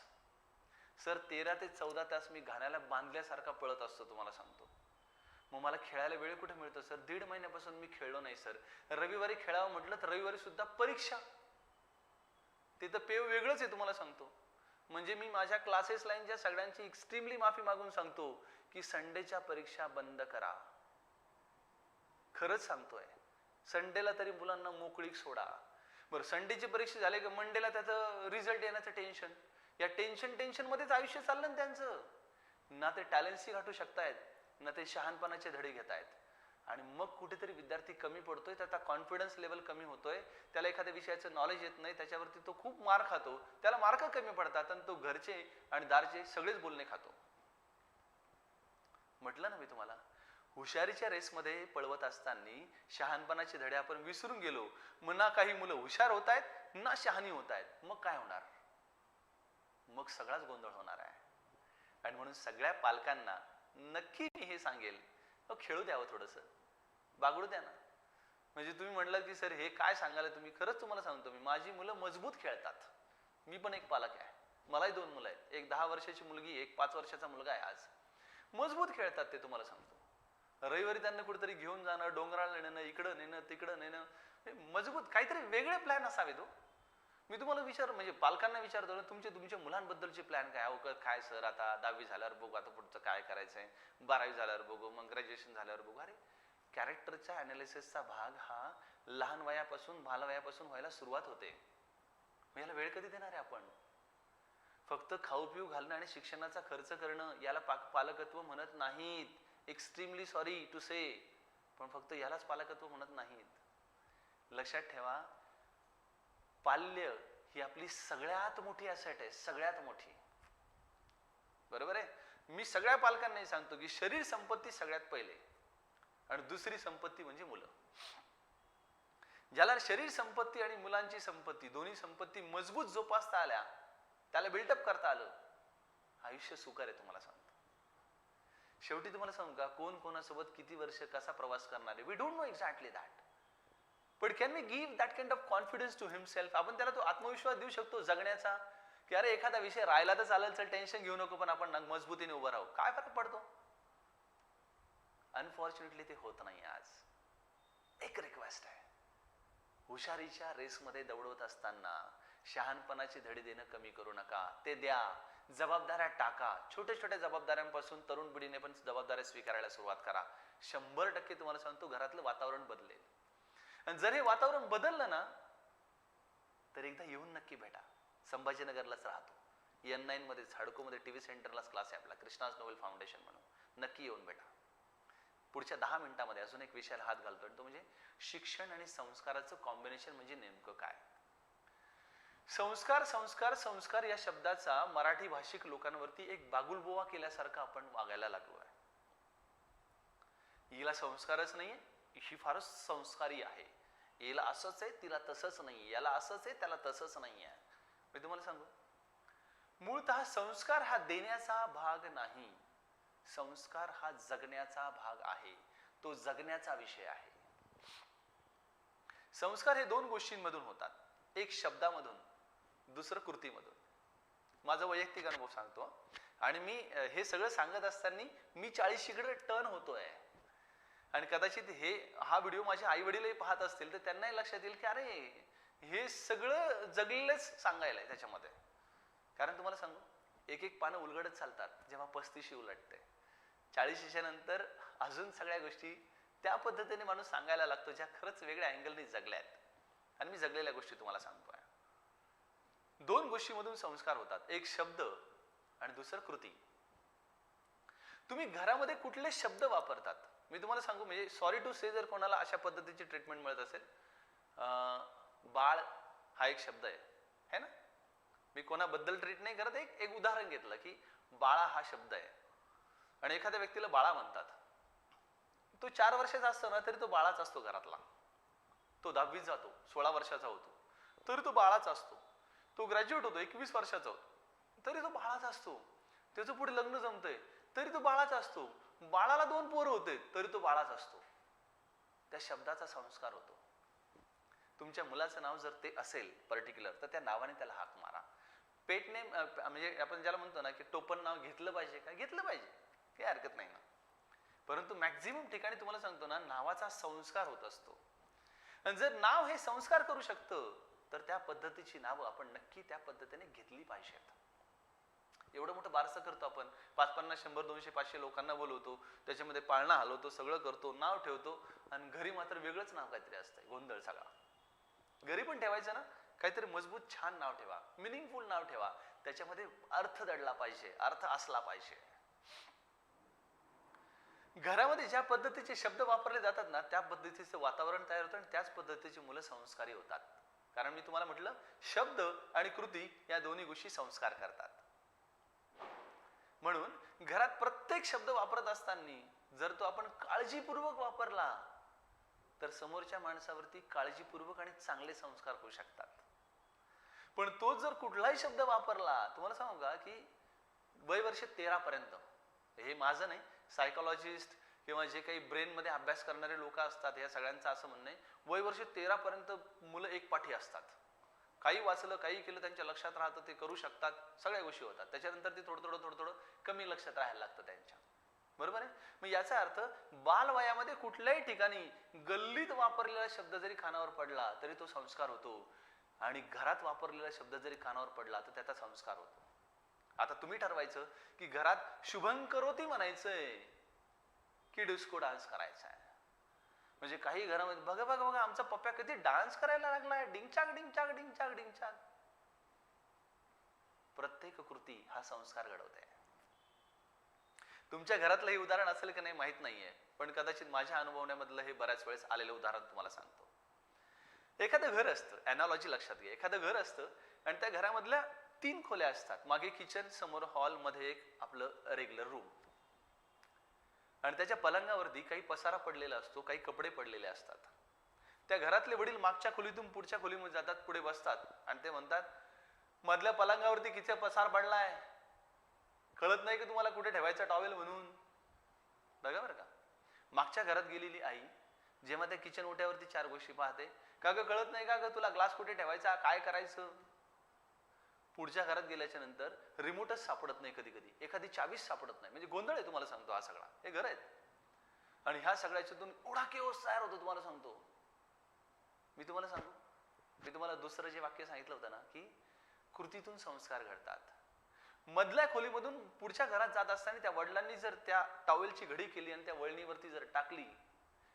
सर 13 ते 14 तास मी घाण्याला बांधल्यासारखा पळत असतो तुम्हाला सांगतो. मग मला खेळायला वेळ कुठे मिळतो सर? 1.5 महिन्यापासून मी खेळलो नाही सर. रविवारी खेळावं म्हटलं तर रविवारी सुद्धा परीक्षा. तिथं पेव वेगळंच आहे तुम्हाला सांगतो. म्हणजे मी माझ्या क्लासेस लाईनच्या सगळ्यांची एक्स्ट्रीमली माफी मागून सांगतो की संडेच्या परीक्षा बंद करा. खरंच सांगतोय. संडेला तरी मुलांना मोकळीक सोडा. बरं संडेची परीक्षा झाली का मंडेला त्याचं रिझल्ट येण्याचं टेन्शन. या टेन्शन मध्येच आयुष्य चाललं ना त्यांचं. ना ते टॅलेंट्सही गाठू शकतायत, ना ते शहाणपणाचे धडे घेतायत. आणि मग कुठेतरी विद्यार्थी कमी पडतोय, त्याचा कॉन्फिडन्स लेवल कमी होतोय, त्याला एखाद्या विषयाचं नॉलेज येत नाही, त्याच्यावरती तो खूप मार खातो, त्याला मार्क कमी पडतात आणि तो घरचे आणि दारचे सगळेच बोलणे खातो. म्हटलं ना मी तुम्हाला, हुशारीच्या रेसमध्ये पळवत असताना शहाणपणाचे धडे आपण विसरून गेलो. मग ना काही मुलं हुशार होत आहेत ना शहाणी होत आहेत. मग काय होणार? मग सगळाच गोंधळ होणार आहे. आणि म्हणून सगळ्या पालकांना नक्की मी हे सांगेल, खेळू द्यावं, थोडंसं बागडू द्या ना. म्हणजे तुम्ही म्हटलं की सर हे काय सांगायला तुम्ही, खरंच तुम्हाला सांगतो मी, माझी मुलं मजबूत खेळतात. मी पण एक पालक आहे, मलाही 2 मुलं आहेत. एक 10 वर्षाची मुलगी, एक 5 वर्षाचा मुलगा आहे. आज मजबूत खेळतात ते, तुम्हाला सांगतो. रविवारी त्यांना कुठेतरी घेऊन जाणं, डोंगराला नेणं, इकडं नेणं, तिकडं नेणं, मजबूत काहीतरी वेगळे प्लॅन असावे तो. मी तुम्हाला म्हणजे पालकांना विचारतो ना, तुमच्या मुलांबद्दलचे प्लॅन काय? अहो काय सर, आता 10वी झाल्यावर बघू, आता पुढचं काय करायचंय, 12वी झाल्यावर बघू, मग ग्रॅज्युएशन झाल्यावर बघू. अरे कॅरेक्टरच्या अनालिसिसचा भाग हा लहान वयापासून, बालवयापासून व्हायला सुरुवात होते. याला वेळ कधी देणार आहे आपण? फक्त खाऊ पिऊ घालणं आणि शिक्षणाचा खर्च करणं याला पालकत्व म्हणत नाहीत. एक्स्ट्रीमली सॉरी टू से, पण फक्त यालाच पालकत्व म्हणत नाहीत. लक्षात ठेवा, पाल्य ही आपली सगळ्यात मोठी ॲसेट आहे, सगळ्यात मोठी. बरोबर आहे? मी सगळ्या पालकांनाही सांगतो की शरीर संपत्ती सगळ्यात पहिले आणि दुसरी संपत्ती म्हणजे मुलं. ज्याला शरीर संपत्ती आणि मुलांची संपत्ती, दोन्ही संपत्ती मजबूत जोपासता आल्या, त्याला बिल्डअप करता आलं, आयुष्य सुकर आहे, तुम्हाला सांगतो. शेवटी तुम्हाला सांगू का, कोण कोणासोबत किती वर्ष कसा प्रवास करणार आहे, we don't know exactly that. But can we give that kind of confidence to himself? आपण त्याला तो आत्मविश्वास देऊ शकतो जगण्याचा, की अरे एखादा विषय राहिला तर चालेल, चल टेन्शन घेऊ नको, पण आपण मजबूतीने उभं राहू. काय फरक पडतो? अनफॉर्च्युनेटली ते होत नाही. आज एक रिक्वेस्ट आहे, हुशारीच्या रेसमध्ये दौडवत असताना शहाणपणाची धडी देणं कमी करू नका. ते द्या, जबाबदाऱ्या टाका. छोट्या छोट्या जबाबदाऱ्यांपासून तरुण पिढीने पण जबाबदाऱ्या स्वीकारायला सुरुवात करा. 100% तुम्हाला सांगतो घरातलं वातावरण बदलेल. आणि जर हे वातावरण बदललं ना, तर एकदा येऊन नक्की भेटा. संभाजीनगरलाच राहतो, N9 मध्ये झाडकोमध्ये टीव्ही सेंटरलाच क्लास आहे आपला, कृष्णाज नोबेल फाउंडेशन म्हणून. नक्की येऊन भेटा. पुढच्या 10 मिनिटांमध्ये अजून एक विषयाला हात घालतोय, तो म्हणजे शिक्षण आणि संस्काराचं कॉम्बिनेशन म्हणजे नेमकं काय. संस्कार संस्कार संस्कार या शब्दाचा मराठी भाषिक लोकांवरती एक बागुलबोवा केल्यासारखं आपण वागायला लागलो आहे. हिला संस्कारच नाहीये, ही फारच संस्कारी आहे, याला असंच आहे, तिला तसंच नाही, याला असंच आहे, त्याला तसंच नाही आहे. मी तुम्हाला सांगू, मूळतः संस्कार हा देण्याचा भाग नाही, संस्कार हा जगण्याचा भाग आहे. तो जगण्याचा विषय आहे. संस्कार हे 2 गोष्टींमधून होतात, एक शब्दामधून, दुसरं कृतीमधून. माझा वैयक्तिक अनुभव सांगतो. आणि मी हे सगळं सांगत असताना मी 40कडे टर्न होतोय. आणि कदाचित हा व्हिडिओ माझे आई वडीलही पाहत असतील तर त्यांनाही लक्षात येईल की अरे हे सगळं जगलेलंच सांगायला आहे त्याच्यामध्ये. कारण तुम्हाला सांगू, एक एक पानं उलगडत चालतात जेव्हा 35शी उलटते. 40च्या नंतर अजून सगळ्या गोष्टी त्या पद्धतीने माणूस सांगायला लागतो, ज्या खरंच वेगळ्या अँगलने जगल्या आहेत. आणि मी जगलेल्या गोष्टी तुम्हाला सांगतोय. 2 गोष्टींमधून संस्कार होतात, एक शब्द आणि दुसरं कृती. तुम्ही घरामध्ये कुठले शब्द वापरतात, मी तुम्हाला सांगू, म्हणजे सॉरी टू से, जर कोणाला अशा पद्धतीची ट्रीटमेंट मिळत असेल, बाळ हा एक शब्द आहे ना. मी कोणाबद्दल ट्रीट नाही करत, एक उदाहरण घेतलं की बाळा हा शब्द आहे. आणि एखाद्या व्यक्तीला बाळा म्हणतात, तो 4 वर्षाचा असतो ना तरी तो बाळाच असतो घरातला. तो 10वीत जातो, 16 वर्षाचा होतो तरी तो बाळाच असतो. तो ग्रॅज्युएट होतो, 21 वर्षाचा होतो, तरी तो बाळाचा असतो. त्याचं पुढे लग्न जमतंय तरी तो बाळाचा असतो. बाळाला 2 पोरं होते तरी तो बाळाचा असतो. त्या शब्दाचा संस्कार होतो. तुमच्या मुलाचं नाव जर ते असेल पर्टिक्युलर, तर त्या नावाने त्याला हाक मारा. पेट नेम म्हणजे आपण ज्याला म्हणतो ना की टोपण नाव घेतलं पाहिजे का, घेतलं पाहिजे, काही हरकत नाही ना. परंतु मॅक्झिमम ठिकाणी तुम्हाला सांगतो ना, नावाचा संस्कार होत असतो. आणि जर नाव हे संस्कार करू शकतं, तर त्या पद्धतीची नावं आपण नक्की त्या पद्धतीने घेतली पाहिजेत. एवढं मोठं बारसं करतो आपण, 5, 50, 100, 200, 500 लोकांना बोलवतो, त्याच्यामध्ये पाळणा हलवतो, सगळं करतो, नाव ठेवतो, आणि घरी मात्र वेगळंच नाव काहीतरी असतंय, गोंधळ सगळा. घरी पण ठेवायचं ना, काहीतरी मजबूत छान नाव ठेवा, मिनिंगफुल नाव ठेवा, त्याच्यामध्ये अर्थ दडला पाहिजे, अर्थ असला पाहिजे. घरामध्ये ज्या पद्धतीचे शब्द वापरले जातात ना, त्या पद्धतीचं वातावरण तयार होतं आणि त्याच पद्धतीची मुलं संस्कारी होतात. कारण मी तुम्हाला म्हटलं, शब्द आणि कृती या दोन्ही गोष्टी संस्कार करतात. म्हणून घरात प्रत्येक शब्द वापरत असताना जर तो आपण काळजीपूर्वक वापरला, तर समोरच्या माणसावरती काळजीपूर्वक आणि चांगले संस्कार होऊ शकतात. पण तो जर कुठलाही शब्द वापरला, तुम्हाला सांगू का की वय वर्ष 13 पर्यंत, हे माझं नाही, सायकोलॉजिस्ट किंवा जे काही ब्रेन मध्ये अभ्यास करणारे लोक असतात, या सगळ्यांचं असं म्हणणं आहे, वय वर्ष 13 पर्यंत मुलं एकपाठी असतात. काही वाचलं, काही केलं, त्यांच्या लक्षात राहतं, ते करू शकतात, सगळ्या गोष्टी होतात. त्याच्यानंतर ते थोडं थोडं कमी लक्षात राहायला लागतं त्यांच्या. बरोबर आहे. मग याचा अर्थ बालवयामध्ये कुठल्याही ठिकाणी गल्लीत वापरलेला शब्द जरी कानावर पडला तरी तो संस्कार होतो, आणि घरात वापरलेला शब्द जरी कानावर पडला तर त्याचा संस्कार होतो. आता तुम्ही ठरवायचं की घरात शुभंकरोती म्हणायचंय की डिस्को डान्स करायचा आहे. म्हणजे काही घरामध्ये बघा बघा बघा आमचा पप्प्या किती डान्स करायला लागलाय, डिंगचाक डिंगचाक डिंगचाक डिंगचाक. प्रत्येक कृती हा संस्कार घडवते. तुमच्या घरातलं हे उदाहरण असेल की नाही माहित नाहीये, पण कदाचित माझ्या अनुभवण्यामधलं हे बऱ्याच वेळेस आलेलं उदाहरण तुम्हाला सांगतो. एखादं घर असतं, अॅनॉलॉजी लक्षात घ्या, एखादं घर असतं आणि त्या घरामधल्या 3 खोल्या असतात. मागे किचन, समोर हॉल, मध्ये एक आपलं रेग्युलर रूम. आणि त्याच्या पलंगावरती काही पसारा पडलेला असतो, काही कपडे पडलेले असतात. त्या घरातले वडील मागच्या खोलीतून पुढच्या खोलीमध्ये जातात, पुढे बसतात आणि ते म्हणतात, मधल्या पलंगावरती किती पसार पडलाय, कळत नाही की तुम्हाला कुठे ठेवायचा टॉवेल म्हणून. बघा बरं का, मागच्या घरात गेलेली आई जेव्हा त्या किचन ओट्यावरती 4 गोष्टी पाहते, का ग कळत नाही का ग तुला ग्लास कुठे ठेवायचा, काय करायचं. पुढच्या घरात गेल्याच्या नंतर रिमोटच सापडत नाही, कधी कधी एखादी चावीच सापडत नाही. म्हणजे गोंधळ आहे तुम्हाला सांगतो हा सगळा. हे घर आहेत आणि ह्या सगळ्याच्यातून एवढा केओस तयार होतो तुम्हाला सांगतो. मी तुम्हाला दुसरं जे वाक्य सांगितलं होतं ना की कृतीतून संस्कार घडतात. मधल्या खोलीमधून पुढच्या घरात जात असताना त्या वडिलांनी जर त्या टॉवेलची घडी केली आणि त्या वळणीवरती जर टाकली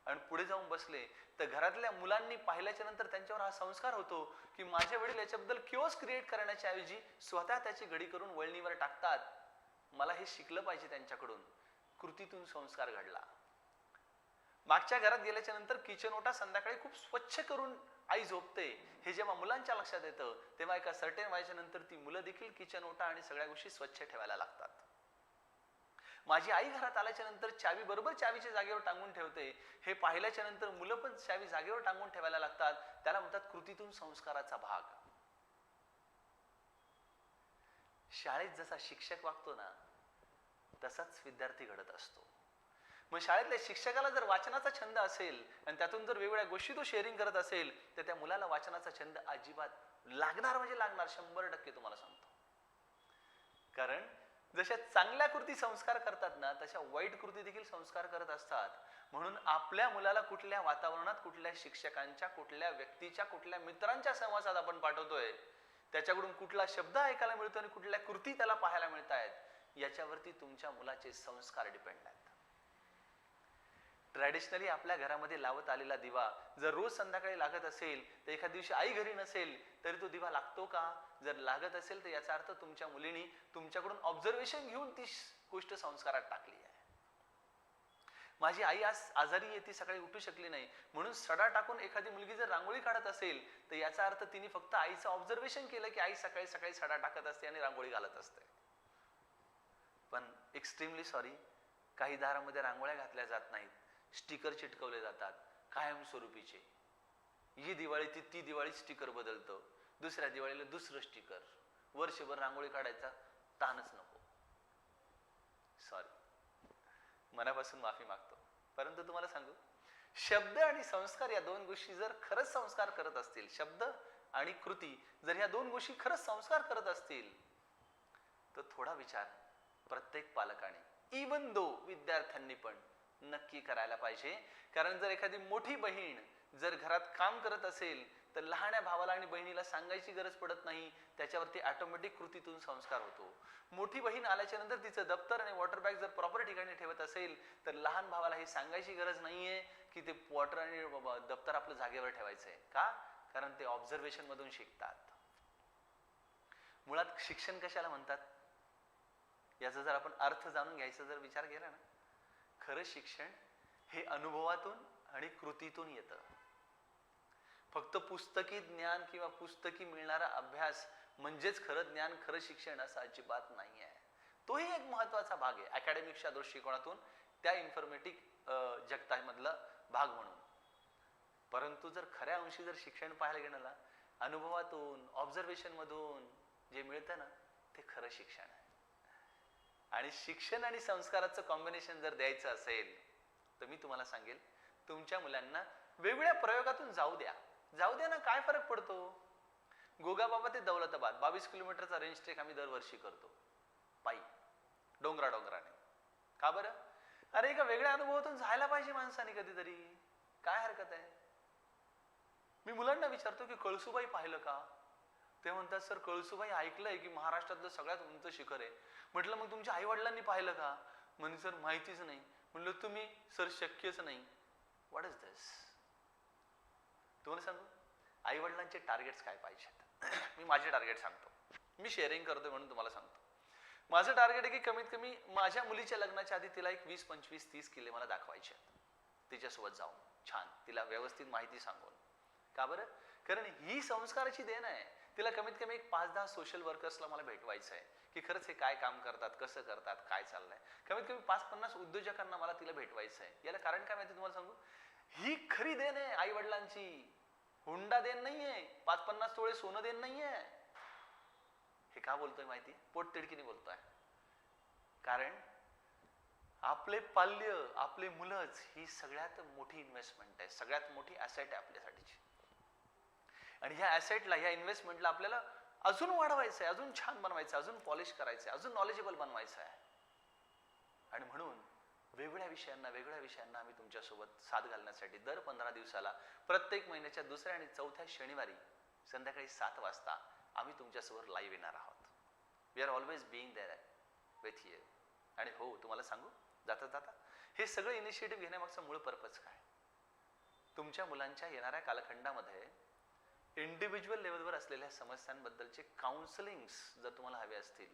आणि पुढे जाऊन बसले, तर घरातल्या मुलांनी पाहिल्याच्या नंतर त्यांच्यावर हा संस्कार होतो की माझे वडील याच्याबद्दल किओस क्रिएट करण्याच्या ऐवजी स्वतः त्याची घडी करून वळणीवर टाकतात. मला हे शिकलं पाहिजे त्यांच्याकडून. कृतीतून संस्कार घडला. मागच्या घरात गेल्याच्या नंतर किचन ओटा संध्याकाळी खूप स्वच्छ करून आई झोपते, हे जेव्हा मुलांच्या लक्षात येतं तेव्हा एका सर्टेन वयाच्या नंतर ती मुलं देखील किचन ओटा आणि सगळ्या गोष्टी स्वच्छ ठेवायला लागतात. माझी आई घरात आल्याच्या नंतर चावी बरोबर चावीच्या जागेवर टांगून ठेवते, हे पाहिल्याच्या नंतर मुलं पण चावी जागेवर टांगून ठेवायला लागतात. त्याला म्हणतात कृतीतून संस्काराचा भाग. शाळेत जसा शिक्षक वागतो ना, तसाच विद्यार्थी घडत असतो. मग शाळेतल्या शिक्षकाला जर वाचनाचा छंद असेल आणि त्यातून जर वेगवेगळ्या गोष्टी तो शेअरिंग करत असेल, तर त्या मुलाला वाचनाचा छंद अजिबात लागणार म्हणजे लागणार, 100% तुम्हाला सांगतो. कारण जशा चांगल्या कृती संस्कार करतात ना, तशा वाईट कृती देखील संस्कार करत असतात. म्हणून आपल्या मुलाला कुठल्या वातावरणात, कुठल्या शिक्षकांच्या, कुठल्या व्यक्तीच्या, कुठल्या मित्रांच्या सहवासात आपण पाठवतोय, त्याच्याकडून कुठला शब्द ऐकायला मिळतो आणि कुठल्या कृती त्याला पाहायला मिळत आहेत, याच्यावरती तुमच्या मुलाचे संस्कार डिपेंड आहेत. ट्रॅडिशनली आपल्या घरामध्ये लावत आलेला दिवा जर रोज संध्याकाळी लागत असेल, तर एखाद्या दिवशी आई घरी नसेल तरी तो दिवा लागतो का? जर लागत असेल तर याचा अर्थ तुमच्या मुलीने तुमच्याकडून ऑब्झर्वेशन घेऊन ती गोष्ट संस्कारात टाकली आहे. माझी आई आज आजारी आहे, ती सकाळी उठू शकली नाही, म्हणून सडा टाकून एखादी मुलगी जर रांगोळी काढत असेल तर याचा अर्थ तिने फक्त आईचं ऑब्झर्वेशन केलं की आई सकाळी सकाळी सडा टाकत असते आणि रांगोळी घालत असते. पण एक्स्ट्रीमली सॉरी, काही दारामध्ये रांगोळ्या घातल्या जात नाहीत, स्टिकर चिटकवले जातात कायमस्वरूपीचे. ही दिवाळी ती दिवाळी स्टिकर बदलतं, दुसऱ्या दिवाळीला दुसरं स्टिकर, वर्षभर रांगोळी काढायचा ताणच नको. सॉरी, मनापासून माफी मागतो. परंतु तुम्हाला सांगू, शब्द आणि संस्कार या दोन गोष्टी जर खरंच संस्कार करत असतील, शब्द आणि कृती जर ह्या दोन गोष्टी खरंच संस्कार करत असतील, तर थोडा विचार प्रत्येक पालकाने, इवन दो विद्यार्थ्यांनी पण नक्की करायला पाहिजे. कारण जर एखादी मोठी बहीण जर घरात काम करत असेल तर लहान्या भावाला आणि बहिणीला सांगायची गरज पडत नाही, त्याच्यावरती ऑटोमॅटिक कृतीतून संस्कार होतो. मोठी बहीण आल्याच्या नंतर तिचं दप्तर आणि वॉटर बॅग जर प्रॉपर ठिकाणी ठेवत असेल तर लहान भावाला हे सांगायची गरज नाहीये की ते वॉटर आणि दप्तर आपलं जागेवर ठेवायचंय. का? कारण ते ऑब्झर्वेशन मधून शिकतात. मुळात शिक्षण कशाला म्हणतात याचा जर आपण अर्थ जाणून घ्यायचा जर विचार केला ना, खरं शिक्षण हे अनुभवातून आणि कृतीतून येतं. फक्त पुस्तकी ज्ञान किंवा पुस्तकी मिळणारा अभ्यास म्हणजेच खरं ज्ञान, खरं शिक्षण असं अजिबात नाही आहे. तोही एक महत्वाचा भाग आहे अकॅडमिकच्या दृष्टिकोनातून, त्या इन्फॉर्मेटिक जगतामधला भाग म्हणून. परंतु जर खऱ्या अंशी जर शिक्षण पाहायला गेलं ना, अनुभवातून, ऑब्झर्वेशन मधून जे मिळतं ना, ते खरं शिक्षण आहे. आणि शिक्षण आणि संस्काराचं कॉम्बिनेशन जर द्यायचं असेल तर मी तुम्हाला सांगेल, तुमच्या मुलांना वेगवेगळ्या प्रयोगातून जाऊ द्या ना. काय फरक पडतो? गोगाबाबा ते दौलताबाद 22 किलोमीटरचा रेंज ट्रेक आम्ही दरवर्षी करतो पायी, डोंगराने. का बरं? अरे एका वेगळ्या अनुभवातून जायला पाहिजे माणसाने कधीतरी. काय हरकत आहे? मी मुलांना विचारतो की कळसुबाई पाहिलं का? ते म्हणतात सर कळसुबाई ऐकलंय की महाराष्ट्रातलं सगळ्यात उंच शिखर आहे. म्हटलं मग तुमच्या आई वडिलांनी पाहिलं का? म्हणजे सर माहितीच नाही. म्हणलं तुम्ही सर शक्यच नाही. व्हॉट इज दिस? तुम्हाला सांगू, आई वडिलांचे टार्गेट्स काय पाहिजेत? मी माझे टार्गेट सांगतो. मी शेअरिंग करतोय म्हणून तुम्हाला सांगतो. माझं टार्गेट आहे की कमीत कमी माझ्या मुलीच्या लग्नाच्या आधी तिला एक 20, 25, 30 किल्ले मला दाखवायचे. तिच्यासोबत जाऊन छान तिला व्यवस्थित माहिती सांगून. का बरं? कारण ही संस्काराची देण आहे. तिला कमीत कमी एक 5-10 सोशल वर्कर्सला मला भेटवायचं आहे की खरंच हे काय काम करतात, कसं करतात, काय चाललंय. कमीत कमी 5-50 उद्योजकांना मला तिला भेटवायचं आहे. याला कारण काय माहिती तुम्हाला सांगू? ही खरी देण आहे आई वडिलांची. हुंडा देण नाहीये, 5-50 तोळे सोनं देण नाहीये. हे का बोलतोय माहिती? पोटतिडकीने बोलतोय. कारण आपले पाल्य, आपले मुलंच ही सगळ्यात मोठी इन्व्हेस्टमेंट आहे, सगळ्यात मोठी ॲसेट आहे आपल्यासाठीची. आणि ह्या ॲसेटला, ह्या इन्व्हेस्टमेंटला आपल्याला अजून वाढवायचं आहे, अजून छान बनवायचं आहे, अजून पॉलिश करायचं आहे, अजून नॉलेजेबल बनवायचं आहे. आणि म्हणून वेगवेगळ्या विषयांना आम्ही तुमच्यासोबत साथ घालण्यासाठी दर 15 दिवसाला प्रत्येक महिन्याच्या दुसऱ्या आणि चौथ्या शनिवारी संध्याकाळी 7 वाजता आम्ही तुमच्यासोबत लाईव्ह येणार आहोत. We are always being there with you. आणि हो, तुम्हाला सांगू, जाता हे सगळं इनिशिएटिव्ह घेण्यामागचा मूळ पर्पज काय? तुमच्या मुलांच्या येणाऱ्या कालखंडामध्ये इंडिव्हिज्युअल लेवलवर असलेल्या समस्यांबद्दलचे काउन्सिलिंग्स जर तुम्हाला हवे असतील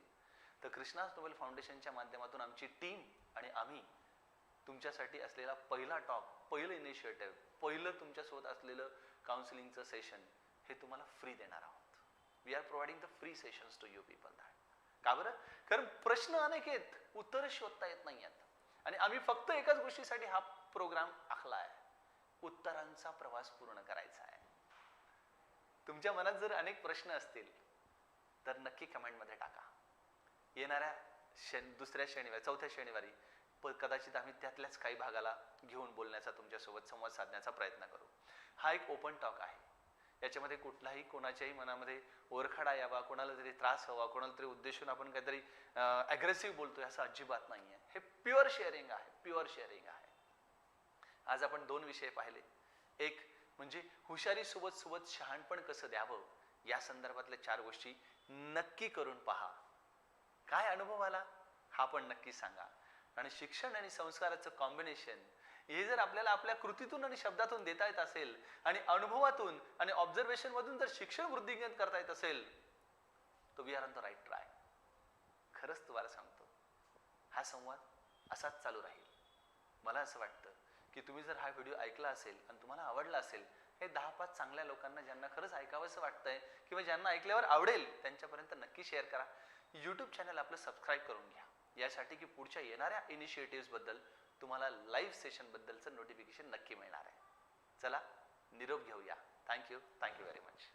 तर कृष्णाज नोबेल फाउंडेशनच्या माध्यमातून आमची टीम आणि आम्ही तुमच्यासाठी असलेला पहिला टॉक, पहिलं इनिशिएटिव्ह, पहिलं तुमच्यासोबत असलेलं काउन्सिलिंगचं सेशन हे तुम्हाला फ्री देणार आहोत. We are providing the free sessions to you people. का बरं? कारण प्रश्न अनेक आहेत, उत्तरं शोधता येत नाही आहेत. आणि आम्ही फक्त एकाच गोष्टीसाठी हा प्रोग्राम आखला आहे, उत्तरांचा प्रवास पूर्ण करायचा आहे. तुमच्या मनात जर अनेक प्रश्न असतील तर नक्की कमेंटमध्ये टाका. येणाऱ्या दुसऱ्या शनिवारी, चौथ्या शनिवारी कदाचित आम्ही त्यातल्याच काही भागाला घेऊन बोलण्याचा, तुमच्यासोबत संवाद साधण्याचा प्रयत्न करू. हा एक ओपन टॉक आहे. याच्यामध्ये कुठलाही कोणाच्याही मनामध्ये ओरखडा यावा, कोणाला तरी त्रास हवा, कोणाला तरी उद्देशून आपण काहीतरी ॲग्रेसिव्ह बोलतोय असं अजिबात नाही आहे. हे प्युअर शेअरिंग आहे, प्युअर शेअरिंग आहे. आज आपण 2 विषय पाहिले. एक म्हणजे हुशारीसोबत सोबत शहाणपण कसं द्यावं, या संदर्भातल्या 4 गोष्टी नक्की करून पहा. काय अनुभव आला हा पण नक्की सांगा. आणि शिक्षण आणि संस्काराचं कॉम्बिनेशन हे जर आपल्याला आपल्या कृतीतून आणि शब्दातून देता येत असेल आणि अनुभवातून आणि ऑब्झर्वेशन मधून जर शिक्षण वृद्धिंगत करता येत असेल तर we are on the right track. खरंच तुम्हाला सांगतो, हा संवाद असाच चालू राहील. मला असं वाटतं की तुम्ही जर हा व्हिडिओ ऐकला असेल आणि तुम्हाला आवडला असेल, हे 10-5 चांगल्या लोकांना ज्यांना खरंच ऐकावंसं वाटतंय किंवा ज्यांना ऐकल्यावर आवडेल त्यांच्यापर्यंत नक्की शेअर करा. यूट्यूब चॅनल आपलं सबस्क्राईब करून घ्या, यासाठी की पुढच्या येणाऱ्या इनिशिएटिव्ह बद्दल तुम्हाला लाईव्ह सेशन बद्दलचं नोटिफिकेशन नक्की मिळणार आहे. चला निरोप घेऊया. Thank you very much.